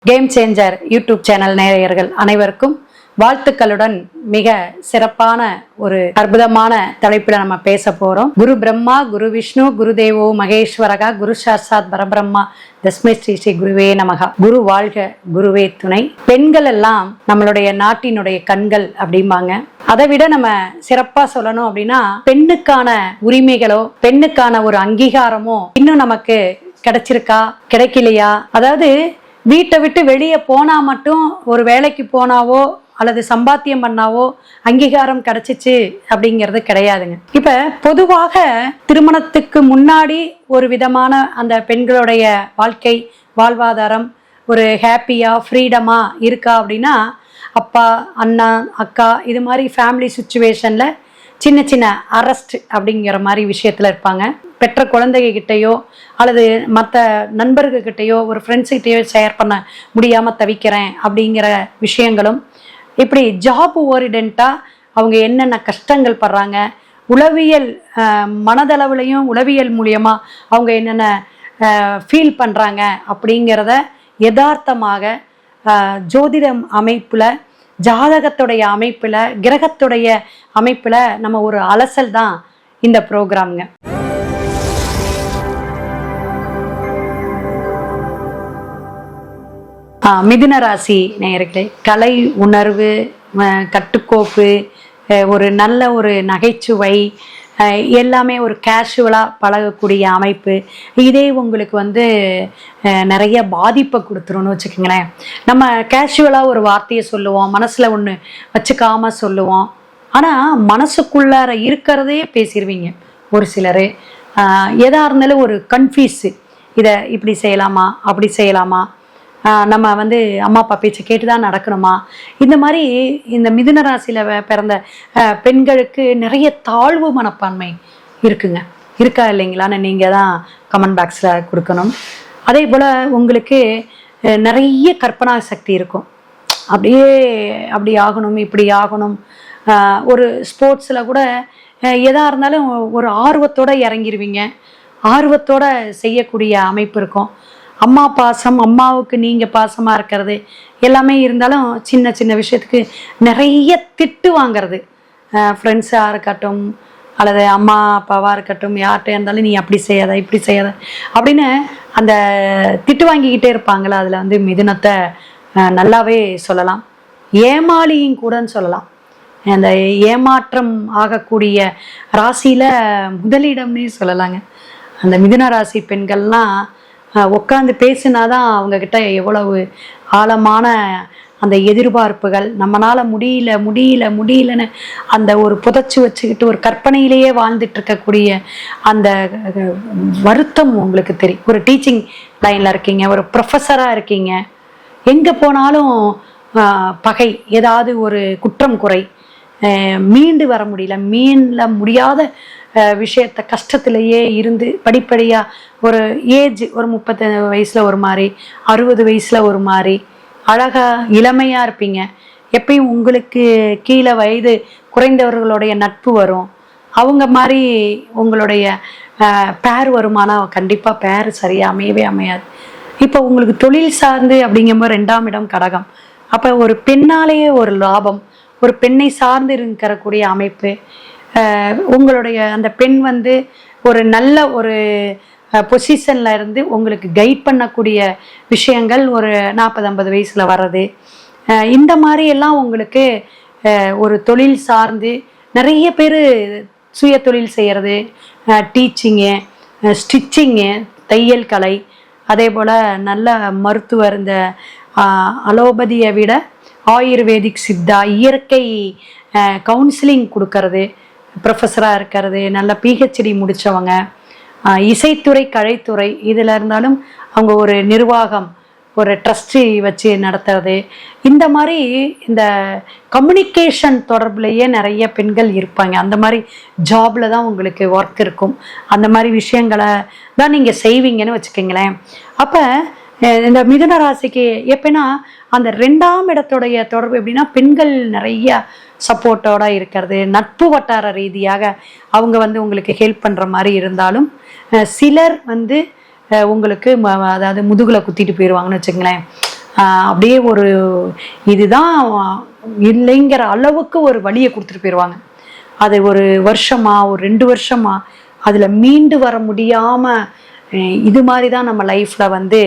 Game changer YouTube channel நேயர்கள் அனைவருக்கும் வாழ்த்துக்களுடன் மிக சிறப்பான ஒரு அற்புதமான தலைப்பில் நம்ம பேச போறோம். குரு பிரம்மா, குரு விஷ்ணு, குரு தேவோ மகேஸ்வரகா, குரு சாட்சாத் பரபிரம்மா, தஸ்மை ஸ்ரீ ஸ்ரீ குருவே நமகா. குரு வாழ்க, குருவே துணை. பெண்கள் எல்லாம் நம்மளுடைய நாட்டினுடைய கண்கள் அப்படிம்பாங்க. அதை விட நம்ம சிறப்பா சொல்லணும் அப்படின்னா, பெண்ணுக்கான உரிமைகளோ பெண்ணுக்கான ஒரு அங்கீகாரமோ இன்னும் நமக்கு கிடைச்சிருக்கா கிடைக்கலையா, அதாவது வீட்டை விட்டு வெளியே போனா மட்டும் ஒரு வேலைக்கு போனாவோ அல்லது சம்பாத்தியம் பண்ணாவோ அங்கீகாரம் கிடைச்சிச்சு அப்படிங்கிறது கிடையாதுங்க. இப்ப பொதுவாக திருமணத்துக்கு முன்னாடி ஒரு விதமான அந்த பெண்களுடைய வாழ்க்கை வாழ்வாதாரம் ஒரு ஹாப்பியா ஃப்ரீடமா இருக்கா அப்படின்னா, அப்பா அண்ணா அக்கா இது மாதிரி ஃபேமிலி சுச்சுவேஷன்ல சின்ன சின்ன அரெஸ்ட் அப்படிங்கிற மாதிரி விஷயத்துல இருப்பாங்க. பெற்ற குழந்தைகிட்டையோ அல்லது மற்ற நண்பர்கள்கிட்டையோ ஒரு ஃப்ரெண்ட்ஸுக்கிட்டையோ ஷேர் பண்ண முடியாமல் தவிக்கிறேன் அப்படிங்கிற விஷயங்களும், இப்படி ஜாப் ஓரியன்டாக அவங்க என்னென்ன கஷ்டங்கள் படுறாங்க, உளவியல் மனதளவுலையும் உளவியல் மூலியமாக அவங்க என்னென்ன ஃபீல் பண்ணுறாங்க அப்படிங்கிறத யதார்த்தமாக ஜோதிடம் அமைப்பில், ஜாதகத்துடைய அமைப்பில், கிரகத்துடைய அமைப்பில் நம்ம ஒரு அலசல் தான் இந்த ப்ரோக்ராம்ங்க. மிதுன ராசி நேயர்களே, கலை உணர்வு, கட்டுக்கோப்பு, ஒரு நல்ல ஒரு நகைச்சுவை, எல்லாமே ஒரு கேஷுவலாக பழகக்கூடிய அமைப்பு, இதே உங்களுக்கு நிறைய பாதிப்பை கொடுத்துருன்னு வச்சுக்கோங்களேன். நம்ம கேஷுவலாக ஒரு வார்த்தையை சொல்லுவோம், மனசில் ஒன்று வச்சுக்காமல் சொல்லுவோம், ஆனால் மனசுக்குள்ளார இருக்கிறதே பேசிடுவீங்க. ஒரு சிலர் எதாக இருந்தாலும் ஒரு கன்ஃபியூஸு, இதை இப்படி செய்யலாமா அப்படி செய்யலாமா, நம்ம அம்மா அப்பா பேச்சு கேட்டு தான் நடக்கணுமா, இந்த மாதிரி இந்த மிதுன ராசியில் பிறந்த பெண்களுக்கு நிறைய தாழ்வு மனப்பான்மை இருக்குங்க. இருக்கா இல்லைங்களான்னு நீங்கள் தான் கமெண்ட் பாக்ஸில் கொடுக்கணும். அதே போல் உங்களுக்கு நிறைய கற்பனா சக்தி இருக்கும். அப்படியே அப்படி ஆகணும் இப்படி ஆகணும். ஒரு ஸ்போர்ட்ஸில் கூட எதாக இருந்தாலும் ஒரு ஆர்வத்தோடு இறங்கிடுவீங்க, ஆர்வத்தோடு செய்யக்கூடிய அமைப்பு இருக்கும். அம்மா பாசம், அம்மாவுக்கு நீங்கள் பாசமாக இருக்கிறது எல்லாமே இருந்தாலும் சின்ன சின்ன விஷயத்துக்கு நிறைய திட்டு வாங்கிறது, ஃப்ரெண்ட்ஸாக இருக்கட்டும் அல்லது அம்மா அப்பாவாக இருக்கட்டும், யார்கிட்ட இருந்தாலும் நீ அப்படி செய்யாத இப்படி செய்யாத அப்படின்னு அந்த திட்டு வாங்கிக்கிட்டே இருப்பாங்களா. அதில் மிதுனத்தை நல்லாவே சொல்லலாம். ஏமாளியும் கூடன்னு சொல்லலாம். அந்த ஏமாற்றம் ஆகக்கூடிய ராசியில் முதலிடம்னே சொல்லலாங்க. அந்த மிதுன ராசி பெண்கள்லாம் உட்காந்து பேசினாதான் அவங்கக்கிட்ட எவ்வளவு ஆழமான அந்த எதிர்பார்ப்புகள், நம்மளால் முடியலன்னு அந்த ஒரு புதைச்சி வச்சுக்கிட்டு ஒரு கற்பனையிலேயே வாழ்ந்துட்டு இருக்கக்கூடிய அந்த வருத்தம் உங்களுக்கு தெரியும். ஒரு டீச்சிங் லைனில் இருக்கீங்க, ஒரு ப்ரொஃபஸராக இருக்கீங்க, எங்கே போனாலும் பகை, ஏதாவது ஒரு குற்றம் குறை, மீண்டு வர மீள முடியாத விஷயத்த கஷ்டத்திலேயே இருந்து படிப்படியாக ஒரு ஏஜ் ஒரு 35 வயசில் ஒரு மாதிரி, 60 வயசில் ஒரு மாதிரி அழகாக இளமையாக இருப்பீங்க. எப்பயும் உங்களுக்கு கீழே வயது குறைந்தவர்களுடைய நட்பு வரும். அவங்க மாதிரி உங்களுடைய பேர் வருமானம் கண்டிப்பாக பேர் சரியாக அமையவே அமையாது. இப்போ உங்களுக்கு தொழில் சார்ந்து அப்படிங்கும்போது 2ஆம் இடம் கடகம். அப்போ ஒரு பெண்ணாலேயே ஒரு லாபம், ஒரு பெண்ணை சார்ந்து இருக்கிறக்கூடிய அமைப்பு, உங்களுடைய அந்த பெண் ஒரு நல்ல ஒரு பொசிஷனில் இருந்து உங்களுக்கு கைட் பண்ணக்கூடிய விஷயங்கள் ஒரு 40-50 வயசில் வர்றது, இந்த மாதிரி எல்லாம் உங்களுக்கு ஒரு தொழில் சார்ந்து நிறைய பேர் சுய தொழில் செய்கிறது, டீச்சிங்கு, ஸ்டிச்சிங்கு, தையல் கலை, அதே போல் நல்ல மருத்துவர், இந்த அலோபதியை விட ஆயுர்வேதிக் சித்தா இயற்கை கவுன்சிலிங் கொடுக்கறது, ப்ரொஃபஸராக இருக்கிறது, நல்ல பிஹெச்டி முடித்தவங்க, இசைத்துறை கலைத்துறை இதில் இருந்தாலும் அவங்க ஒரு நிர்வாகம் ஒரு ட்ரஸ்டி வச்சு நடத்துறது, இந்த மாதிரி இந்த கம்யூனிகேஷன் தொடர்புலையே நிறைய பெண்கள் இருப்பாங்க. அந்த மாதிரி ஜாபில் தான் உங்களுக்கு ஒர்க் இருக்கும். அந்த மாதிரி விஷயங்களை தான் நீங்கள் செய்வீங்கன்னு வச்சுக்கோங்களேன். அப்போ இந்த மிதுன ராசிக்கு எப்படின்னா அந்த 2ஆம் இடத்துடைய தொடர்பு எப்படின்னா, பெண்கள் நிறைய சப்போர்ட்டோட இருக்கிறது, நட்பு வட்டார ரீதியாக அவங்க உங்களுக்கு ஹெல்ப் பண்ணுற மாதிரி இருந்தாலும், சிலர் உங்களுக்கு அதாவது முதுகில் குத்திட்டு போயிடுவாங்கன்னு வச்சுங்களேன். அப்படியே ஒரு இதுதான் இல்லைங்கிற அளவுக்கு ஒரு வழியை கொடுத்துட்டு போயிடுவாங்க. அது ஒரு வருஷமா ஒரு 2 வருஷமா அதில் மீண்டு வர முடியாமல் இது மாதிரி தான் நம்ம லைஃப்பில் வந்து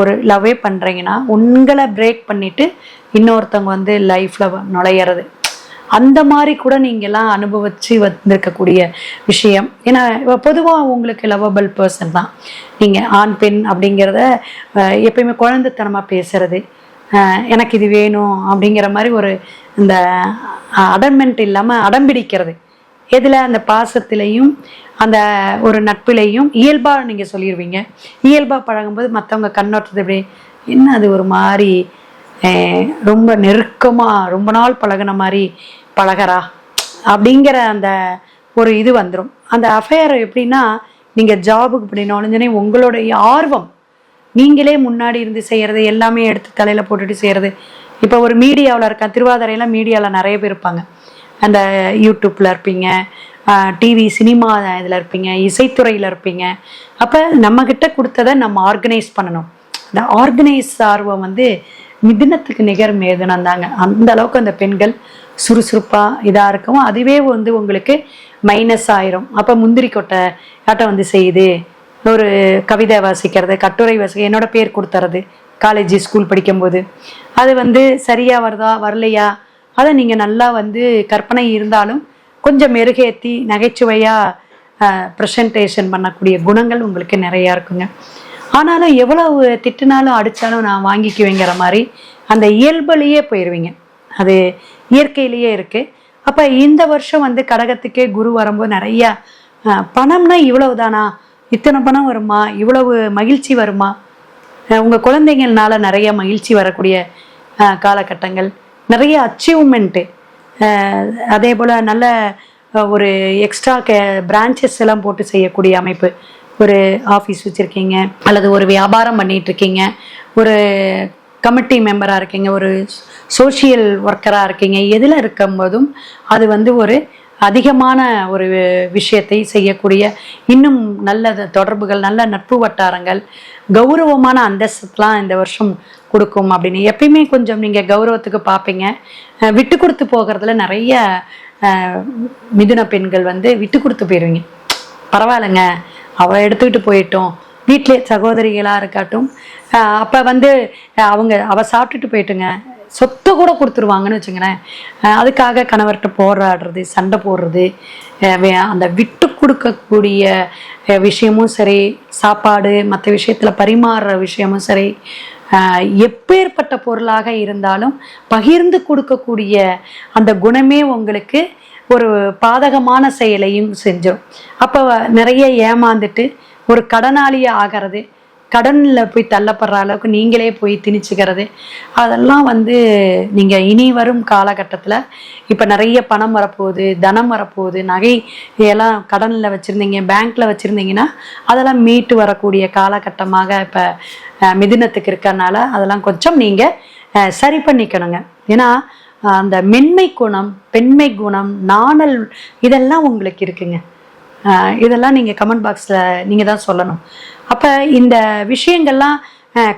ஒரு லவ்வே பண்ணுறீங்கன்னா உங்களை பிரேக் பண்ணிவிட்டு இன்னொருத்தவங்க வந்து லைஃப்பில் நுழையிறது, அந்த மாதிரி கூட நீங்கள்லாம் அனுபவித்து வந்திருக்கக்கூடிய விஷயம். ஏன்னா பொதுவாக உங்களுக்கு லவ்வபிள் பர்சன் தான் நீங்கள். ஆண் பெண் அப்படிங்கிறத எப்பயுமே குழந்தைத்தனமாக பேசுறது, எனக்கு இது வேணும் அப்படிங்கிற மாதிரி ஒரு இந்த அடமெண்ட் இல்லாமல் அடம்பிடிக்கிறது, எதில் அந்த பாசத்திலையும் அந்த ஒரு நட்பிலையும் இயல்பாக நீங்கள் சொல்லிடுவீங்க. இயல்பாக பழகும்போது மற்றவங்க கண்ணோட்டத்தை எப்படி என்ன அது ஒரு மாதிரி ரொம்ப நெருக்கமாக ரொம்ப நாள் பழகின மாதிரி பழகிறா அப்படிங்கிற அந்த ஒரு இது வந்துடும். அந்த அஃபேர் எப்படின்னா நீங்கள் ஜாபுக்கு இப்படி நுழைஞ்சோன்னே உங்களுடைய ஆர்வம் நீங்களே முன்னாடி இருந்து செய்கிறது எல்லாமே எடுத்து தலையில் போட்டுட்டு செய்கிறது. இப்போ ஒரு மீடியாவில் இருக்க திருவாதிரையெல்லாம் மீடியாவில் நிறைய பேர் இருப்பாங்க, அந்த யூடியூப்பில் இருப்பீங்க, டிவி சினிமா இதில் இருப்பீங்க, இசைத்துறையில் இருப்பீங்க. அப்போ நம்மக்கிட்ட கொடுத்ததை நம்ம ஆர்கனைஸ் பண்ணணும். அந்த ஆர்கனைஸ் ஆர்வம் வந்து மிதுனத்துக்கு நிகர் மேதனம் தாங்க. அந்த அளவுக்கு அந்த பெண்கள் சுறுசுறுப்பாக இதாக இருக்கவும் அதுவே வந்து உங்களுக்கு மைனஸ் ஆயிரும். அப்போ முந்திரி கொட்டை ஆட்டம் வந்து செய்யுது, ஒரு கவிதை வாசிக்கிறது, கட்டுரை வாசிக்க என்னோட பேர் கொடுத்துறது காலேஜ் ஸ்கூல் படிக்கும்போது அது வந்து சரியாக வருதா வரலையா அதை நீங்கள் நல்லா வந்து கற்பனை இருந்தாலும் கொஞ்சம் மெருகேற்றி நகைச்சுவையாக ப்ரெசன்டேஷன் பண்ணக்கூடிய குணங்கள் உங்களுக்கு நிறையா இருக்குங்க. ஆனாலும் எவ்வளவு திட்டுனாலும் அடித்தாலும் நான் வாங்கிக்குவேங்கிற மாதிரி அந்த இயல்புலேயே போயிடுவீங்க, அது இயற்கையிலேயே இருக்குது. அப்போ இந்த வருஷம் வந்து கடகத்துக்கே குரு வரும்போது நிறையா பணம்னா இவ்வளவு தானா, இத்தனை பணம் வருமா, இவ்வளவு மகிழ்ச்சி வருமா, உங்கள் குழந்தைங்கள்னால நிறைய மகிழ்ச்சி வரக்கூடிய காலகட்டங்கள், நிறைய அச்சீவ்மெண்ட்டு, அதே போல் நல்ல ஒரு எக்ஸ்ட்ரா பிரான்ச்சஸ் எல்லாம் போட்டு செய்யக்கூடிய அமைப்பு. ஒரு ஆஃபீஸ் வச்சுருக்கீங்க அல்லது ஒரு வியாபாரம் பண்ணிகிட்ருக்கீங்க, ஒரு கமிட்டி மெம்பராக இருக்கீங்க, ஒரு சோஷியல் ஒர்க்கராக இருக்கீங்க, எதில் இருக்கும்போதும் அது வந்து ஒரு அதிகமான ஒரு விஷயத்தை செய்யக்கூடிய இன்னும் நல்ல தொடர்புகள், நல்ல நட்பு வட்டாரங்கள், கௌரவமான அந்தஸ்துலாம் இந்த வருஷம் கொடுக்கும். அப்படின்னு எப்பயுமே கொஞ்சம் நீங்கள் கௌரவத்துக்கு பார்ப்பீங்க. விட்டு கொடுத்து போகிறதுல நிறைய மிதுன பெண்கள் வந்து விட்டு கொடுத்து போயிடுவீங்க. பரவாயில்லைங்க அவள் எடுத்துக்கிட்டு போயிட்டோம், வீட்டிலே சகோதரிகளாக இருக்கட்டும், அப்போ வந்து அவள் சாப்பிட்டுட்டு போயிட்டுங்க, சொத்தை கூட கொடுத்துருவாங்கன்னு வச்சுங்களேன். அதுக்காக கணவர்கிட்ட போராடுறது, சண்டை போடுறது, அந்த விட்டு கொடுக்கக்கூடிய விஷயமும் சரி, சாப்பாடு மற்ற விஷயத்தில் பரிமாறுற விஷயமும் சரி, எப்பேற்பட்ட பொருளாக இருந்தாலும் பகிர்ந்து கொடுக்கக்கூடிய அந்த குணமே உங்களுக்கு ஒரு பாதகமான செயலையும் செஞ்சிடும். அப்போ நிறைய ஏமாந்துட்டு ஒரு கடனாளியாக ஆகிறது, கடனில் போய் தள்ளப்படுற அளவுக்கு நீங்களே போய் திணிச்சுக்கிறது, அதெல்லாம் வந்து நீங்கள் இனி வரும் காலகட்டத்தில் இப்போ நிறைய பணம் வரப்போகுது, தனம் வரப்போகுது, நகை எல்லாம் கடனில் வச்சுருந்தீங்க, பேங்க்கில் வச்சுருந்தீங்கன்னா அதெல்லாம் மீட்டு வரக்கூடிய காலகட்டமாக இப்போ மிதுனத்துக்கு இருக்கறனால அதெல்லாம் கொஞ்சம் நீங்கள் சரி பண்ணிக்கணுங்க. ஏன்னா அந்த மென்மை குணம், பெண்மை குணம், நாணல் இதெல்லாம் உங்களுக்கு இருக்குங்க. இதெல்லாம் நீங்கள் கமெண்ட் பாக்ஸில் நீங்கள் தான் சொல்லணும். அப்போ இந்த விஷயங்கள்லாம்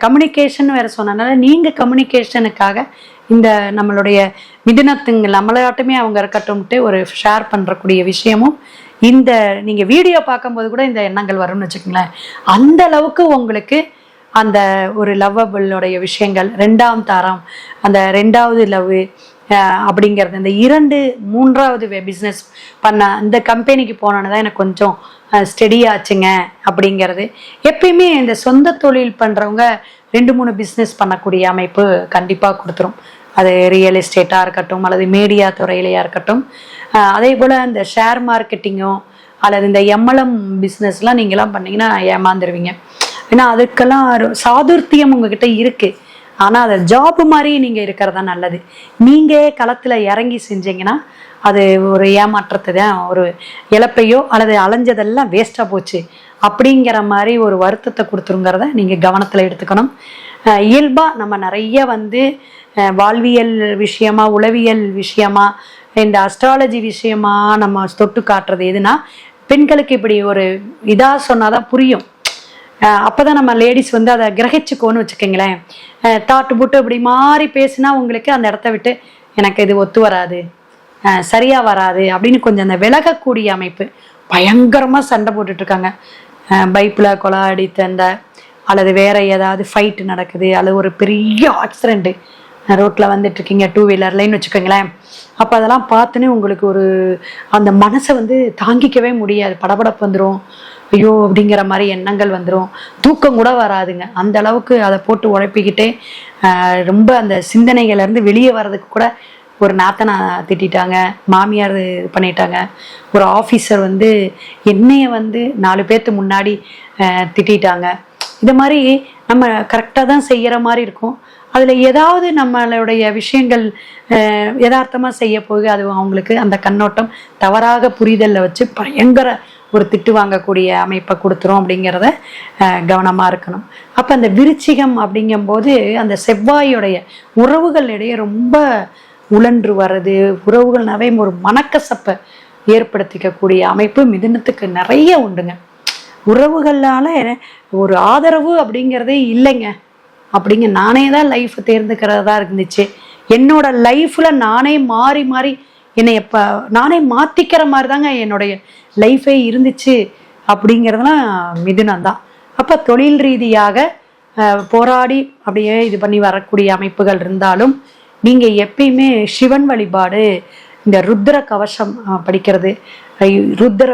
கம்யூனிகேஷன் வேறு சொன்னதுனால நீங்கள் கம்யூனிகேஷனுக்காக இந்த நம்மளுடைய மிதுனத்துங்க நம்மளாட்டுமே அவங்க இருக்கட்டும்ட்டு ஒரு ஷேர் பண்ணுறக்கூடிய விஷயமும் இந்த நீங்கள் வீடியோ பார்க்கும்போது கூட இந்த எண்ணங்கள் வரும்னு வச்சுக்கோங்களேன். அந்த அளவுக்கு உங்களுக்கு அந்த ஒரு லவ்வபிளுடைய விஷயங்கள், 2ஆம் தாரம், அந்த 2வது லவ் அப்படிங்கிறது, இந்த 2-3வது பிஸ்னஸ் பண்ண இந்த கம்பெனிக்கு போனோன்னு தான் எனக்கு கொஞ்சம் ஸ்டெடியாச்சுங்க அப்படிங்கிறது. எப்பயுமே இந்த சொந்த தொழில் பண்ணுறவங்க 2-3 பிஸ்னஸ் பண்ணக்கூடிய அமைப்பு கண்டிப்பாக கொடுத்துரும். அது ரியல் எஸ்டேட்டாக இருக்கட்டும் அல்லது மீடியா துறையிலையாக இருக்கட்டும், அதே போல் இந்த ஷேர் மார்க்கெட்டிங்கோ அல்லது இந்த எம்எல்எம் பிஸ்னஸ்லாம் நீங்களாம் பண்ணிங்கன்னா ஏமாந்துருவீங்க. ஏன்னா அதுக்கெல்லாம் சாதுர்த்தியம் உங்ககிட்ட இருக்குது. ஆனால் அதை ஜாப் மாதிரி நீங்கள் இருக்கிறதா நல்லது. நீங்கள் களத்தில் இறங்கி செஞ்சீங்கன்னா அது ஒரு ஏமாற்றத்தை தான், ஒரு இழப்பையோ அல்லது அலைஞ்சதெல்லாம் வேஸ்ட்டாக போச்சு அப்படிங்கிற மாதிரி ஒரு வருத்தத்தை கொடுத்துருங்கிறத நீங்கள் கவனத்தில் எடுத்துக்கணும். இயல்பாக நம்ம நிறைய வந்து வாழ்வியல் விஷயமா, உளவியல் விஷயமா, இந்த அஸ்ட்ராலஜி விஷயமா நம்ம தொட்டு காட்டுறது எதுனா பெண்களுக்கு இப்படி ஒரு இதாக சொன்னாதான் புரியும். அப்போதான் நம்ம லேடிஸ் வந்து அதை கிரகிச்சுக்கோன்னு வச்சுக்கோங்களேன். தாட்டு போட்டு இப்படி மாறி பேசுனா உங்களுக்கு அந்த இடத்த விட்டு எனக்கு இது ஒத்து வராது, சரியா வராது அப்படின்னு கொஞ்சம் அந்த விலகக்கூடிய அமைப்பு. பயங்கரமாக சண்டை போட்டுட்டு இருக்காங்க, பைப்பில் கொலை அடித்தண்ட அல்லது வேற ஏதாவது ஃபைட்டு நடக்குது அல்லது ஒரு பெரிய ஆக்சிடென்ட்டு ரோட்டில் வந்துட்டு இருக்கீங்க 2 வீலர்லன்னு வச்சுக்கோங்களேன். அப்போ அதெல்லாம் பார்த்துன்னு உங்களுக்கு ஒரு அந்த மனசை வந்து தாங்கிக்கவே முடியாது, படபடப்பு வந்துடும், ஐயோ அப்படிங்கிற மாதிரி எண்ணங்கள் வந்துடும், தூக்கம் கூட வராதுங்க. அந்த அளவுக்கு அதை போட்டு உழைப்பிக்கிட்டே ரொம்ப அந்த சிந்தனைகள்லேருந்து வெளியே வர்றதுக்கு கூட ஒரு நாத்தனா திட்டாங்க, மாமியார் இது பண்ணிட்டாங்க, ஒரு ஆஃபீஸர் வந்து என்னைய வந்து 4 பேர்த்து முன்னாடி திட்டாங்க. இது மாதிரி நம்ம கரெக்டாக தான் செய்கிற மாதிரி இருக்கும். அதில் ஏதாவது நம்மளுடைய விஷயங்கள் யதார்த்தமாக செய்ய போக அது அவங்களுக்கு அந்த கண்ணோட்டம் தவறாக புரிதலில் வச்சு பயங்கர ஒரு திட்டு வாங்கக்கூடிய அமைப்பை கொடுத்துரும் அப்படிங்கிறத கவனமாக இருக்கணும். அப்போ அந்த விருச்சிகம் அப்படிங்கும்போது அந்த செவ்வாயுடைய உறவுகளிடையே ரொம்ப உழன்று வர்றது, உறவுகள்னாவே ஒரு மனக்கசப்பை ஏற்படுத்திக்கக்கூடிய அமைப்பு மிதுனத்துக்கு நிறைய உண்டுங்க. உறவுகளால ஒரு ஆதரவு அப்படிங்கிறதே இல்லைங்க அப்படிங்க. நானே தான் லைஃப்பை தேர்ந்துக்கிறதா இருந்துச்சு. என்னோட லைஃப்பில் நானே மாறி மாறி என்னை நானே மாற்றிக்கிற மாதிரி தாங்க என்னுடைய லைஃபே இருந்துச்சு அப்படிங்கிறதுலாம் மிதுனம் தான். அப்போ தொழில் ரீதியாக போராடி அப்படியே இது பண்ணி வரக்கூடிய அமைப்புகள் இருந்தாலும் நீங்கள் எப்பயுமே சிவன் வழிபாடு, இந்த ருத்ர கவசம் படிக்கிறது, ருத்ர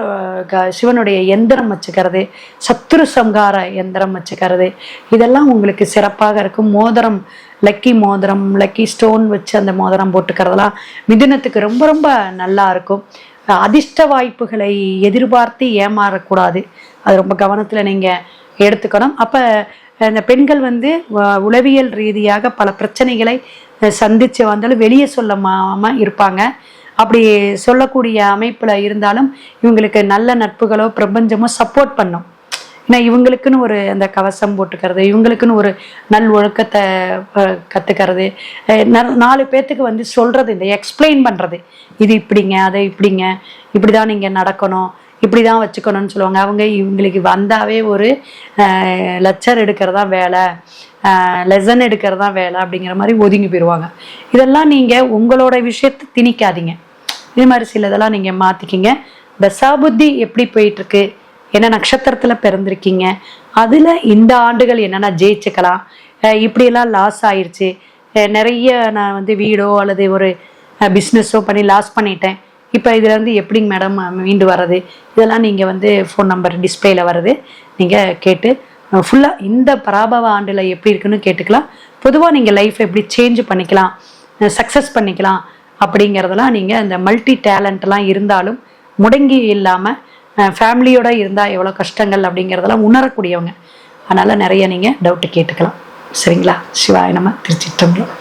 சிவனுடைய எந்திரம் வச்சுக்கிறது, சத்ரு சம்ஹார எந்திரம் வச்சுக்கிறது, இதெல்லாம் உங்களுக்கு சிறப்பாக இருக்கும். மோதிரம், லக்கி மோதிரம், லக்கி ஸ்டோன் வச்சு அந்த மோதிரம் போட்டுக்கிறதெல்லாம் மிதுனத்துக்கு ரொம்ப ரொம்ப நல்லா இருக்கும். அதிர்ஷ்ட வாய்ப்புகளை எதிர்பார்த்து ஏமாறக்கூடாது, அது ரொம்ப கவனத்தில் நீங்கள் எடுத்துக்கணும். அப்போ இந்த பெண்கள் வந்து உளவியல் ரீதியாக பல பிரச்சனைகளை சந்தித்து வந்தாலும் வெளியே சொல்லாமல் இருப்பாங்க. அப்படி சொல்லக்கூடிய அமைப்பில் இருந்தாலும் இவங்களுக்கு நல்ல நட்புகளோ பிரபஞ்சமோ சப்போர்ட் பண்ணும். ஏன்னா இவங்களுக்குன்னு ஒரு அந்த கவசம் போட்டுக்கிறது, இவங்களுக்குன்னு ஒரு நல் ஒழுக்கத்தை கற்றுக்கிறது, 4 பேர்த்துக்கு வந்து சொல்கிறது, இந்த எக்ஸ்பிளைன் பண்ணுறது, இது இப்படிங்க, அதை இப்படிங்க, இப்படி தான் நீங்கள் நடக்கணும், இப்படி தான் வச்சுக்கணும்னு சொல்லுவாங்க. அவங்க இவங்களுக்கு வந்தாவே ஒரு லெக்சர் எடுக்கிறதா வேலை, லெசன் எடுக்கிறதா வேலை அப்படிங்கிற மாதிரி ஒதுங்கி போயிடுவாங்க. இதெல்லாம் நீங்கள் உங்களோட விஷயத்தை திணிக்காதீங்க. இது மாதிரி சிலதெல்லாம் நீங்கள் மாற்றிக்கிங்க. தசாபுத்தி எப்படி போயிட்டுருக்கு, என்ன நட்சத்திரத்தில் பிறந்திருக்கீங்க, அதில் இந்த ஆண்டுகள் என்னென்ன ஜெயிச்சுக்கலாம், இப்படியெல்லாம் லாஸ் ஆயிடுச்சு, நிறைய நான் வந்து வீடோ அல்லது ஒரு பிஸ்னஸோ பண்ணி லாஸ் பண்ணிட்டேன், இப்போ இதில் வந்து எப்படிங்க மேடம் மீண்டு வர்றது, இதெல்லாம் நீங்கள் வந்து ஃபோன் நம்பர் டிஸ்பிளேல வருது, நீங்கள் கேட்டு ஃபுல்லாக இந்த பராபவ ஆண்டில் எப்படி இருக்குன்னு கேட்டுக்கலாம். பொதுவாக நீங்கள் லைஃப்பை எப்படி சேஞ்ச் பண்ணிக்கலாம், சக்ஸஸ் பண்ணிக்கலாம் அப்படிங்கிறதெல்லாம் நீங்கள் இந்த மல்டி டேலண்ட்லாம் இருந்தாலும் முடங்கி இல்லாமல் ஃபேமிலியோடு இருந்தால் எவ்வளோ கஷ்டங்கள் அப்படிங்கிறதெல்லாம் உணரக்கூடியவங்க. அதனால் நிறைய நீங்கள் டவுட்டு கேட்டுக்கலாம். சரிங்களா? சிவாய நம. திருச்சிற்றம்பலம்.